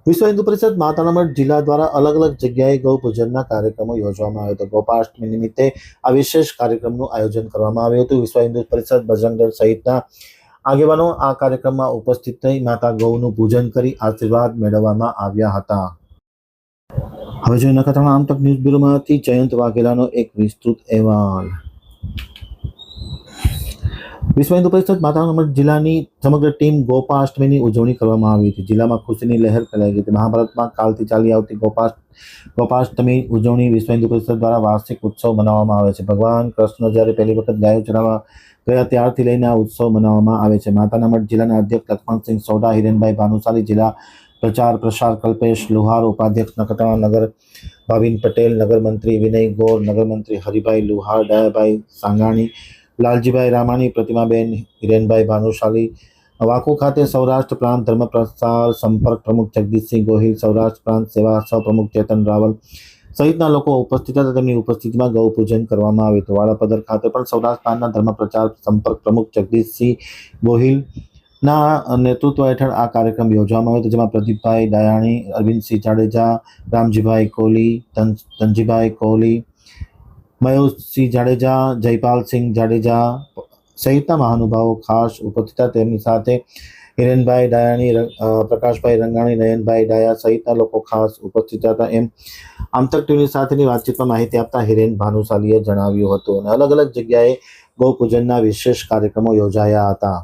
વિશ્વ હિન્દુ પરિષદ માતાના મઠ જિલ્લા દ્વારા અલગ અલગ જગ્યાએ ગૌ પૂજનના કાર્યક્રમો યોજવામાં આવ્યો હતો. ગોપાષ્ટમી નિમિત્તે આ વિશેષ કાર્યક્રમનું આયોજન કરવામાં આવ્યું હતું. વિશ્વ હિન્દુ પરિષદ બજરંગ દળ સહિતના આગેવાનો આ કાર્યક્રમમાં ઉપસ્થિત થઈ માતા ગૌનું પૂજન કરી આશીર્વાદ મેળવવામાં આવ્યા હતા. હવે જોઈએ નખત્રાણા આમતક ન્યૂઝ બ્યુરોમાંથી જયંત વાઘેલાનો એક વિસ્તૃત અહેવાલ. વિશ્વ હિન્દુ પરિષદ માતાના મઠ જિલ્લાની સમગ્ર ટીમ ગોપાષ્ટમીની ઉજવણી કરવામાં આવી હતી. જિલ્લામાં ખુશીની લહેર ફેલાઈ ગઈ હતી. મહાભારતમાં કાલથી ચાલી આવતી ગોપાષ્ટમી ઉજવણી વિશ્વ હિન્દુ પરિષદ દ્વારા વાર્ષિક ઉત્સવ મનાવવામાં આવે છે. ભગવાન કૃષ્ણ જ્યારે પહેલી વખત ગાયો ચરાવવા ગયા ત્યારથી લઈને આ ઉત્સવ મનાવવામાં આવે છે. માતાના મઠ જિલ્લાના અધ્યક્ષ લક્ષ્મણસિંહ સોઢા, હિરેનભાઈ ભાનુશાલી, જિલ્લા પ્રચાર પ્રસાર કલ્પેશ લુહાર, ઉપાધ્યક્ષ નખત્રાણા નગર ભાવિન પટેલ, નગરમંત્રી વિનય ગોર, નગરમંત્રી હરિભાઈ લુહાર, ડાયાભાઈ સાંગાણી, લાલજીભાઈ રામાણી, પ્રતિમાબેન, હિરેનભાઈ ભાનુશાલી, વાકુ ખાતે સૌરાષ્ટ્ર પ્રાંત ધર્મ પ્રસાર સંપર્ક પ્રમુખ જગદીશસિંહ ગોહિલ, સૌરાષ્ટ્ર પ્રાંત સેવા સહપ્રમુખ ચેતન રાવલ સહિતના લોકો ઉપસ્થિત હતા. તેમની ઉપસ્થિતિમાં ગૌ પૂજન કરવામાં આવ્યું હતું. વાડાપદર ખાતે પણ સૌરાષ્ટ્ર પ્રાંતના ધર્મ પ્રચાર સંપર્ક પ્રમુખ જગદીશસિંહ ગોહિલના નેતૃત્વ હેઠળ આ કાર્યક્રમ યોજવામાં આવ્યો હતો, જેમાં પ્રદીપભાઈ ડાયાણી, અરવિંદસિંહ જાડેજા, રામજીભાઈ કોહલી, ધનજીભાઈ કોહલી, મયુરસિંહ જાડેજા, જયપાલસિંહ જાડેજા સહિતના મહાનુભાવો ખાસ ઉપસ્થિત હતા. તેમની સાથે હિરેનભાઈ ડાયાણી, પ્રકાશભાઈ રંગાણી, નયનભાઈ ડાયા સહિતના લોકો ખાસ ઉપસ્થિત હતા. એમ આમતક ટીવી સાથેની વાતચીતમાં માહિતી આપતા હિરેન ભાનુશાલીએ જણાવ્યું હતું. અને અલગ અલગ જગ્યાએ ગૌ પૂજનના વિશેષ કાર્યક્રમો યોજાયા હતા.